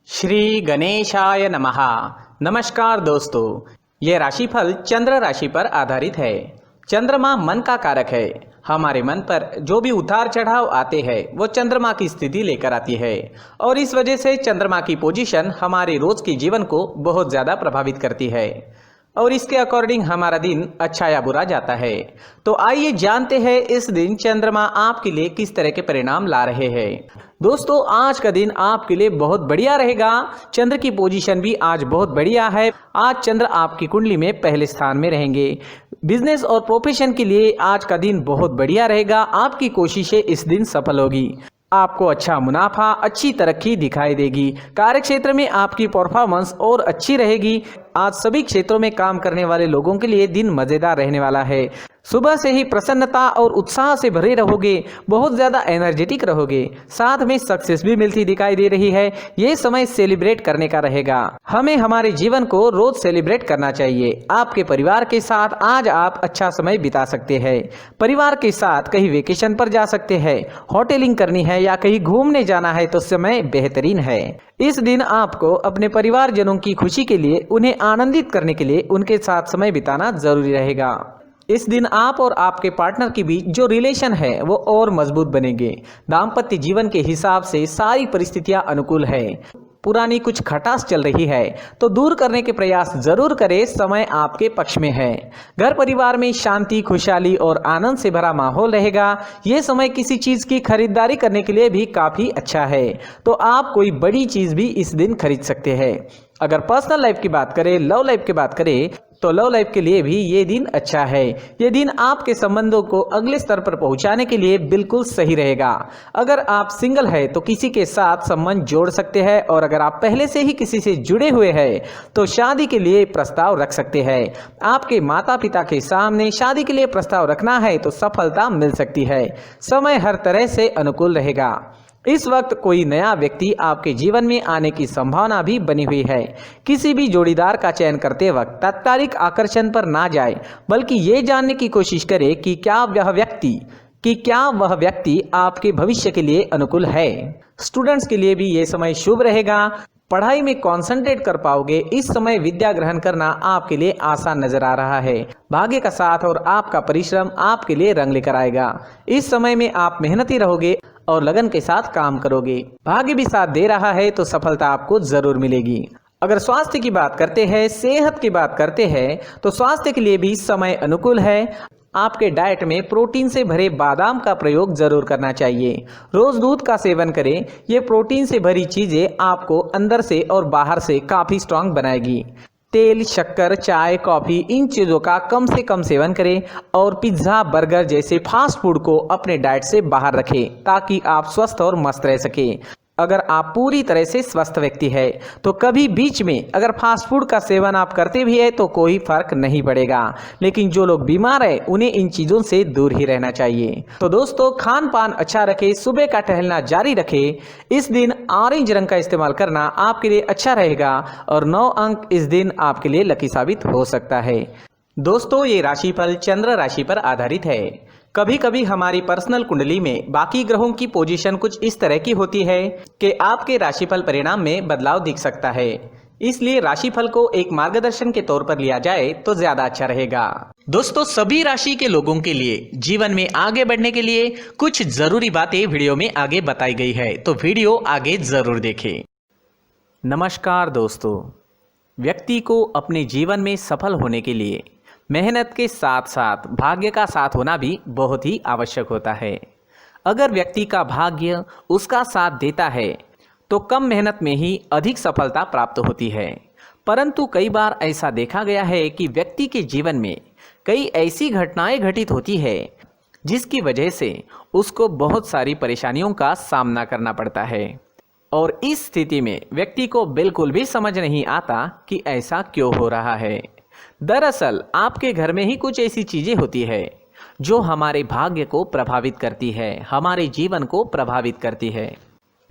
श्री गणेशाय नमः। नमस्कार दोस्तों, ये राशिफल चंद्र राशि पर आधारित है। चंद्रमा मन का कारक है। हमारे मन पर जो भी उतार चढ़ाव आते हैं वो चंद्रमा की स्थिति लेकर आती है और इस वजह से चंद्रमा की पोजीशन हमारे रोज के जीवन को बहुत ज़्यादा प्रभावित करती है और इसके अकॉर्डिंग हमारा दिन अच्छा या बुरा जाता है। तो आइए जानते हैं इस दिन चंद्रमा आपके लिए किस तरह के परिणाम ला रहे हैं। दोस्तों, आज का दिन आपके लिए बहुत बढ़िया रहेगा। चंद्र की पोजीशन भी आज बहुत बढ़िया है। आज चंद्र आपकी कुंडली में पहले स्थान में रहेंगे। बिजनेस और प्रोफेशन के लिए आज का दिन बहुत बढ़िया रहेगा। आपकी कोशिशें इस दिन सफल होगी। आपको अच्छा मुनाफा, अच्छी तरक्की दिखाई देगी। कार्य क्षेत्र में आपकी परफॉर्मेंस और अच्छी रहेगी। आज सभी क्षेत्रों में काम करने वाले लोगों के लिए दिन मजेदार रहने वाला है। सुबह से ही प्रसन्नता और उत्साह से भरे रहोगे, बहुत ज़्यादा एनर्जेटिक रहोगे, साथ में सक्सेस भी मिलती दिखाई दे रही है। ये समय सेलिब्रेट करने का रहेगा। हमें हमारे जीवन को रोज सेलिब्रेट करना चाहिए। आपके परिवार के साथ आज आप अच्छा समय बिता सकते हैं। परिवार के साथ कहीं वेकेशन पर जा सकते हैं, होटलिंग करनी है या कहीं घूमने जाना है तो समय बेहतरीन है। इस दिन आपको अपने परिवारजनों की खुशी के लिए, उन्हें आनंदित करने के लिए उनके साथ समय बिताना जरूरी रहेगा। इस दिन आप और आपके पार्टनर के बीच जो रिलेशन है वो और मजबूत बनेंगे। दाम्पत्य जीवन के हिसाब से सारी परिस्थितियां अनुकूल है। पुरानी कुछ खटास चल रही है तो दूर करने के प्रयास जरूर करें। समय आपके पक्ष में है। घर परिवार में शांति, खुशहाली और आनंद से भरा माहौल रहेगा। ये समय किसी चीज की खरीदारी करने के लिए भी काफी अच्छा है, तो आप कोई बड़ी चीज भी इस दिन खरीद सकते हैं। अगर पर्सनल लाइफ की बात करें, लव लाइफ की बात करें तो लव लाइफ के लिए भी ये दिन अच्छा है। ये दिन आपके संबंधों को अगले स्तर पर पहुंचाने के लिए बिल्कुल सही रहेगा। अगर आप सिंगल है तो किसी के साथ संबंध जोड़ सकते हैं और अगर आप पहले से ही किसी से जुड़े हुए हैं तो शादी के लिए प्रस्ताव रख सकते हैं। आपके माता पिता के सामने शादी के लिए प्रस्ताव रखना है तो सफलता मिल सकती है। समय हर तरह से अनुकूल रहेगा। इस वक्त कोई नया व्यक्ति आपके जीवन में आने की संभावना भी बनी हुई है। किसी भी जोड़ीदार का चयन करते वक्त तात्कालिक आकर्षण पर ना जाए, बल्कि ये जानने की कोशिश करें कि क्या वह व्यक्ति आपके भविष्य के लिए अनुकूल है। स्टूडेंट्स के लिए भी ये समय शुभ रहेगा। पढ़ाई में कंसंट्रेट कर पाओगे। इस समय विद्या ग्रहण करना आपके लिए आसान नजर आ रहा है। भाग्य का साथ और आपका परिश्रम आपके लिए रंग लेकर आएगा। इस समय में आप मेहनती रहोगे और लगन के साथ काम करोगे। भाग्य भी साथ दे रहा है तो सफलता आपको जरूर मिलेगी। अगर स्वास्थ्य की बात करते हैं, सेहत की बात करते हैं तो स्वास्थ्य के लिए भी समय अनुकूल है। आपके डाइट में प्रोटीन से भरे बादाम का प्रयोग जरूर करना चाहिए। रोज दूध का सेवन करें। ये प्रोटीन से भरी चीजें आपको अंदर से और बाहर से काफी स्ट्रांग बनाएगी। तेल, शक्कर, चाय, कॉफी, इन चीज़ों का कम से कम सेवन करें और पिज्ज़ा, बर्गर जैसे फास्ट फूड को अपने डाइट से बाहर रखें ताकि आप स्वस्थ और मस्त रह सकें। अगर आप पूरी तरह से स्वस्थ व्यक्ति है तो कभी बीच में अगर फास्ट फूड का सेवन आप करते भी है तो कोई फर्क नहीं पड़ेगा, लेकिन जो लोग बीमार है उन्हें इन चीज़ों से दूर ही रहना चाहिए। तो दोस्तों, खान पान अच्छा रखें, सुबह का टहलना जारी रखें। इस दिन ऑरेंज रंग का इस्तेमाल करना आपके लिए अच्छा रहेगा और 9 अंक इस दिन आपके लिए लकी साबित हो सकता है। दोस्तों, ये राशिफल चंद्र राशि पर आधारित है। कभी कभी हमारी पर्सनल कुंडली में बाकी ग्रहों की पोजीशन कुछ इस तरह की होती है कि आपके राशिफल परिणाम में बदलाव दिख सकता है। इसलिए राशिफल को एक मार्गदर्शन के तौर पर लिया जाए तो ज्यादा अच्छा रहेगा। दोस्तों, सभी राशि के लोगों के लिए जीवन में आगे बढ़ने के लिए कुछ जरूरी बातें वीडियो में आगे बताई गई है, तो वीडियो आगे जरूर देखें। नमस्कार दोस्तों, व्यक्ति को अपने जीवन में सफल होने के लिए मेहनत के साथ साथ भाग्य का साथ होना भी बहुत ही आवश्यक होता है। अगर व्यक्ति का भाग्य उसका साथ देता है तो कम मेहनत में ही अधिक सफलता प्राप्त होती है। परंतु कई बार ऐसा देखा गया है कि व्यक्ति के जीवन में कई ऐसी घटनाएं घटित होती है जिसकी वजह से उसको बहुत सारी परेशानियों का सामना करना पड़ता है और इस स्थिति में व्यक्ति को बिल्कुल भी समझ नहीं आता कि ऐसा क्यों हो रहा है। दरअसल आपके घर में ही कुछ ऐसी चीजें होती है जो हमारे भाग्य को प्रभावित करती है, हमारे जीवन को प्रभावित करती है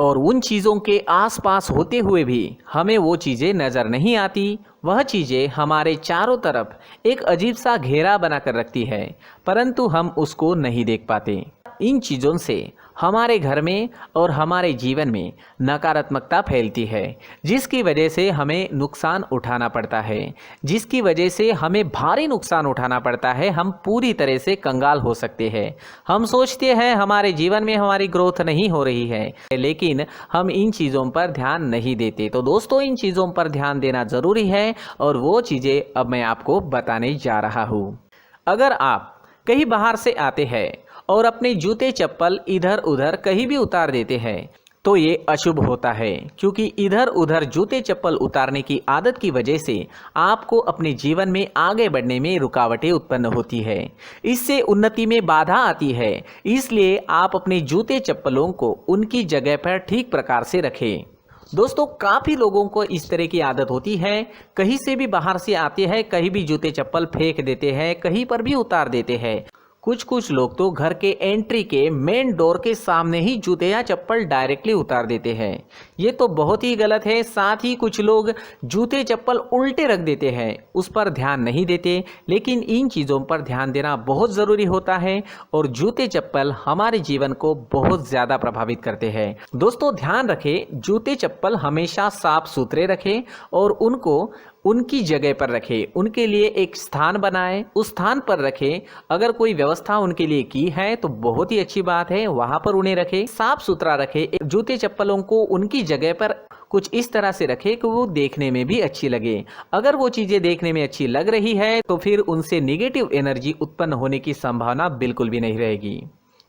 और उन चीज़ों के आसपास होते हुए भी हमें वो चीज़ें नज़र नहीं आती। वह चीज़ें हमारे चारों तरफ एक अजीब सा घेरा बनाकर रखती है, परंतु हम उसको नहीं देख पाते। इन चीज़ों से हमारे घर में और हमारे जीवन में नकारात्मकता फैलती है, जिसकी वजह से हमें नुकसान उठाना पड़ता है, जिसकी वजह से हमें भारी नुकसान उठाना पड़ता है। हम पूरी तरह से कंगाल हो सकते हैं। हम सोचते हैं हमारे जीवन में हमारी ग्रोथ नहीं हो रही है, लेकिन हम इन चीज़ों पर ध्यान नहीं देते। तो दोस्तों, इन चीज़ों पर ध्यान देना ज़रूरी है और वो चीज़ें अब मैं आपको बताने जा रहा हूँ। अगर आप कहीं बाहर से आते हैं और अपने जूते चप्पल इधर उधर कहीं भी उतार देते हैं तो ये अशुभ होता है, क्योंकि इधर उधर जूते चप्पल उतारने की आदत की वजह से आपको अपने जीवन में आगे बढ़ने में रुकावटें उत्पन्न होती है। इससे उन्नति में बाधा आती है। इसलिए आप अपने जूते चप्पलों को उनकी जगह पर ठीक प्रकार से रखें। दोस्तों, काफ़ी लोगों को इस तरह की आदत होती है, कहीं से भी बाहर से आते हैं, कहीं भी जूते चप्पल फेंक देते हैं, कहीं पर भी उतार देते हैं। कुछ लोग तो घर के एंट्री के मेन डोर के सामने ही जूते या चप्पल डायरेक्टली उतार देते हैं। ये तो बहुत ही गलत है। साथ ही कुछ लोग जूते चप्पल उल्टे रख देते हैं, उस पर ध्यान नहीं देते। लेकिन इन चीज़ों पर ध्यान देना बहुत ज़रूरी होता है और जूते चप्पल हमारे जीवन को बहुत ज़्यादा प्रभावित करते हैं। दोस्तों, ध्यान रखें, जूते चप्पल हमेशा साफ सुथरे रखें और उनको उनकी जगह पर रखें। उनके लिए एक स्थान बनाएं, उस स्थान पर रखें। अगर कोई व्यवस्था उनके लिए की है तो बहुत ही अच्छी बात है, वहां पर उन्हें रखें, साफ सुथरा रखें। जूते चप्पलों को उनकी जगह पर कुछ इस तरह से रखें कि वो देखने में भी अच्छी लगे। अगर वो चीज़ें देखने में अच्छी लग रही है तो फिर उनसे निगेटिव एनर्जी उत्पन्न होने की संभावना बिल्कुल भी नहीं रहेगी।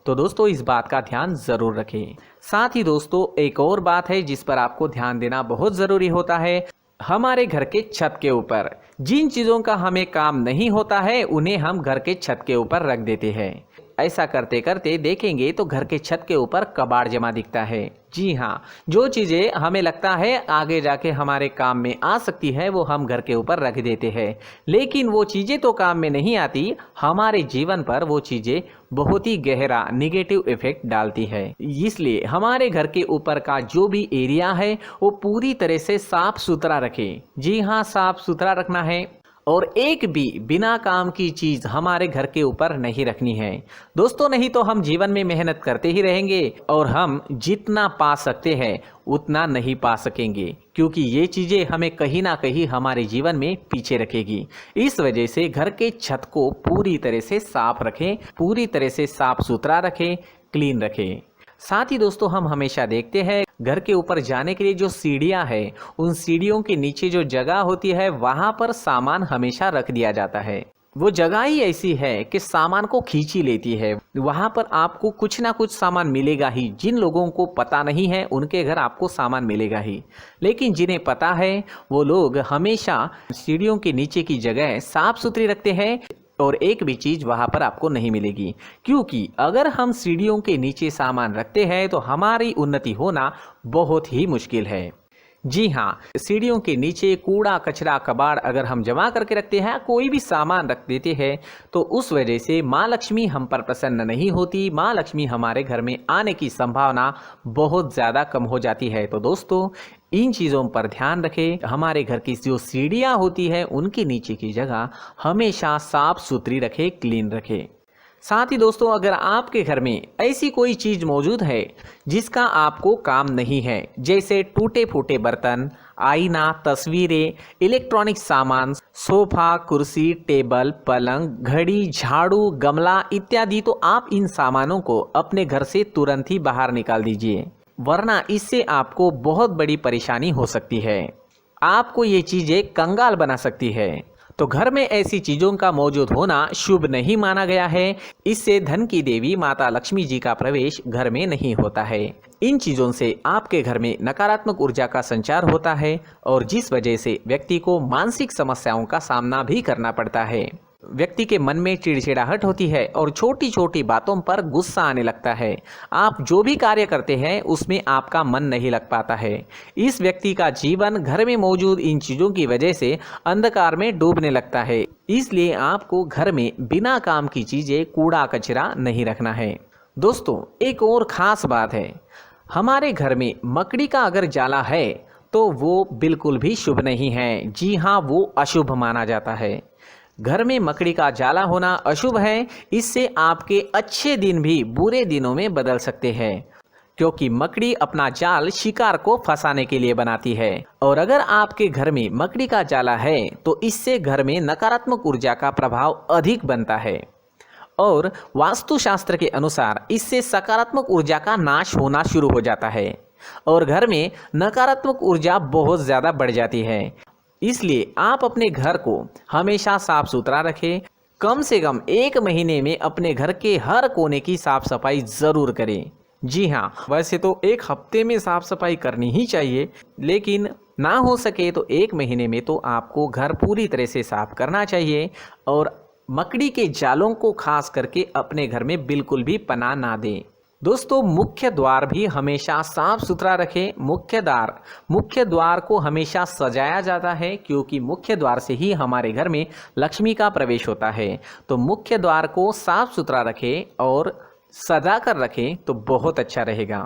तो दोस्तों, इस बात का ध्यान ज़रूर रखें। साथ ही दोस्तों, एक और बात है जिस पर आपको ध्यान देना बहुत ज़रूरी होता है। हमारे घर के छत के ऊपर जिन चीज़ों का हमें काम नहीं होता है उन्हें हम घर के छत के ऊपर रख देते हैं। ऐसा करते करते देखेंगे तो घर के छत के ऊपर कबाड़ जमा दिखता है। जी हाँ, जो चीज़ें हमें लगता है आगे जाके हमारे काम में आ सकती है वो हम घर के ऊपर रख देते हैं, लेकिन वो चीज़ें तो काम में नहीं आती। हमारे जीवन पर वो चीज़ें बहुत ही गहरा निगेटिव इफेक्ट डालती है। इसलिए हमारे घर के ऊपर का जो भी एरिया है वो पूरी तरह से साफ सुथरा रखें। जी हाँ, साफ सुथरा रखना है और एक भी बिना काम की चीज़ हमारे घर के ऊपर नहीं रखनी है। दोस्तों, नहीं तो हम जीवन में मेहनत करते ही रहेंगे और हम जितना पा सकते हैं उतना नहीं पा सकेंगे, क्योंकि ये चीज़ें हमें कहीं ना कहीं हमारे जीवन में पीछे रखेगी। इस वजह से घर के छत को पूरी तरह से साफ रखें, पूरी तरह से साफ सुथरा रखें, क्लीन रखें। साथ ही दोस्तों, हम हमेशा देखते हैं घर के ऊपर जाने के लिए जो सीढ़ियां हैं, उन सीढ़ियों के नीचे जो जगह होती है वहां पर सामान हमेशा रख दिया जाता है। वो जगह ही ऐसी है कि सामान को खींची लेती है। वहां पर आपको कुछ ना कुछ सामान मिलेगा ही। जिन लोगों को पता नहीं है उनके घर आपको सामान मिलेगा ही, लेकिन जिन्हें पता है वो लोग हमेशा सीढ़ियों के नीचे की जगह साफ सुथरी रखते हैं और एक भी चीज़ वहाँ पर आपको नहीं मिलेगी। क्योंकि अगर हम सीढ़ियों के नीचे सामान रखते हैं तो हमारी उन्नति होना बहुत ही मुश्किल है। जी हाँ, सीढ़ियों के नीचे कूड़ा कचरा कबाड़ अगर हम जमा करके रखते हैं, कोई भी सामान रख देते हैं, तो उस वजह से माँ लक्ष्मी हम पर प्रसन्न नहीं होती। माँ लक्ष्मी हमारे घर में आने की संभावना बहुत ज़्यादा कम हो जाती है। तो दोस्तों, इन चीज़ों पर ध्यान रखें। हमारे घर की जो सीढ़ियाँ होती है उनके नीचे की जगह हमेशा साफ सुथरी रखें, क्लीन रखें। साथ ही दोस्तों, अगर आपके घर में ऐसी कोई चीज़ मौजूद है जिसका आपको काम नहीं है, जैसे टूटे फूटे बर्तन, आईना, तस्वीरें, इलेक्ट्रॉनिक सामान, सोफा, कुर्सी, टेबल, पलंग, घड़ी, झाड़ू, गमला इत्यादि, तो आप इन सामानों को अपने घर से तुरंत ही बाहर निकाल दीजिए, वरना इससे आपको बहुत बड़ी परेशानी हो सकती है। आपको ये चीज़ें कंगाल बना सकती है। तो घर में ऐसी चीज़ों का मौजूद होना शुभ नहीं माना गया है। इससे धन की देवी माता लक्ष्मी जी का प्रवेश घर में नहीं होता है। इन चीज़ों से आपके घर में नकारात्मक ऊर्जा का संचार होता है और जिस वजह से व्यक्ति को मानसिक समस्याओं का सामना भी करना पड़ता है। व्यक्ति के मन में चिड़चिड़ाहट होती है और छोटी छोटी बातों पर गुस्सा आने लगता है। आप जो भी कार्य करते हैं उसमें आपका मन नहीं लग पाता है। इस व्यक्ति का जीवन घर में मौजूद इन चीज़ों की वजह से अंधकार में डूबने लगता है। इसलिए आपको घर में बिना काम की चीज़ें, कूड़ा कचरा नहीं रखना है। दोस्तों, एक और ख़ास बात है, हमारे घर में मकड़ी का अगर जाला है तो वो बिल्कुल भी शुभ नहीं है। जी हाँ, वो अशुभ माना जाता है। घर में मकड़ी का जाला होना अशुभ है। इससे आपके अच्छे दिन भी बुरे दिनों में बदल सकते हैं, क्योंकि मकड़ी अपना जाल शिकार को फंसाने के लिए बनाती है। और अगर आपके घर में मकड़ी का जाला है तो इससे घर में नकारात्मक ऊर्जा का प्रभाव अधिक बनता है और वास्तुशास्त्र के अनुसार इससे सकारात्मक ऊर्जा का नाश होना शुरू हो जाता है और घर में नकारात्मक ऊर्जा बहुत ज़्यादा बढ़ जाती है। इसलिए आप अपने घर को हमेशा साफ सुथरा रखें। कम से कम 1 महीने में अपने घर के हर कोने की साफ सफाई ज़रूर करें। जी हाँ, वैसे तो 1 हफ्ते में साफ सफाई करनी ही चाहिए, लेकिन ना हो सके तो 1 महीने में तो आपको घर पूरी तरह से साफ करना चाहिए और मकड़ी के जालों को खास करके अपने घर में बिल्कुल भी पनाह ना दें। दोस्तों, मुख्य द्वार भी हमेशा साफ सुथरा रखें। मुख्य द्वार को हमेशा सजाया जाता है, क्योंकि मुख्य द्वार से ही हमारे घर में लक्ष्मी का प्रवेश होता है। तो मुख्य द्वार को साफ सुथरा रखें और सजा कर रखें तो बहुत अच्छा रहेगा।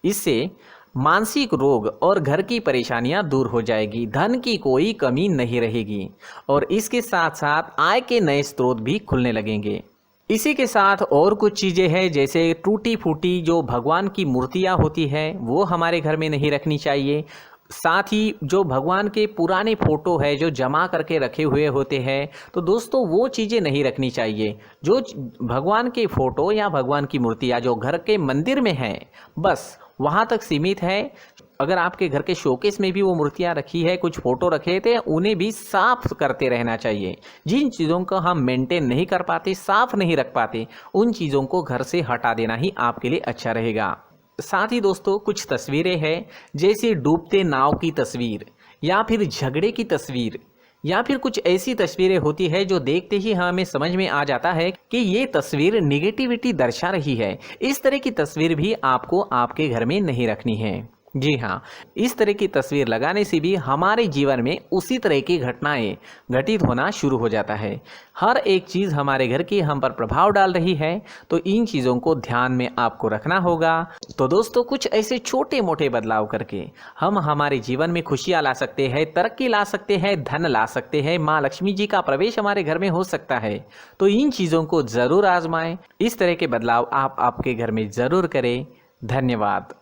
इससे मानसिक रोग और घर की परेशानियां दूर हो जाएगी, धन की कोई कमी नहीं रहेगी और इसके साथ साथ आय के नए स्रोत भी खुलने लगेंगे। इसी के साथ और कुछ चीज़ें हैं, जैसे टूटी फूटी जो भगवान की मूर्तियां होती है वो हमारे घर में नहीं रखनी चाहिए। साथ ही जो भगवान के पुराने फ़ोटो है जो जमा करके रखे हुए होते हैं, तो दोस्तों वो चीज़ें नहीं रखनी चाहिए। जो भगवान के फ़ोटो या भगवान की मूर्तियाँ जो घर के मंदिर में हैं, बस वहाँ तक सीमित है। अगर आपके घर के शोकेस में भी वो मूर्तियाँ रखी है, कुछ फ़ोटो रखे थे, उन्हें भी साफ़ करते रहना चाहिए। जिन चीज़ों को हम मेंटेन नहीं कर पाते, साफ़ नहीं रख पाते, उन चीज़ों को घर से हटा देना ही आपके लिए अच्छा रहेगा। साथ ही दोस्तों, कुछ तस्वीरें हैं, जैसे डूबते नाव की तस्वीर या फिर झगड़े की तस्वीर या फिर कुछ ऐसी तस्वीरें होती है जो देखते ही हमें समझ में आ जाता है कि ये तस्वीर निगेटिविटी दर्शा रही है। इस तरह की तस्वीर भी आपको आपके घर में नहीं रखनी है। जी हाँ, इस तरह की तस्वीर लगाने से भी हमारे जीवन में उसी तरह की घटनाएं घटित होना शुरू हो जाता है। हर एक चीज़ हमारे घर की हम पर प्रभाव डाल रही है, तो इन चीज़ों को ध्यान में आपको रखना होगा। तो दोस्तों, कुछ ऐसे छोटे मोटे बदलाव करके हम हमारे जीवन में खुशियाँ ला सकते हैं, तरक्की ला सकते हैं, धन ला सकते हैं, माँ लक्ष्मी जी का प्रवेश हमारे घर में हो सकता है। तो इन चीज़ों को ज़रूर आजमाएं। इस तरह के बदलाव आप आपके घर में ज़रूर करें। धन्यवाद।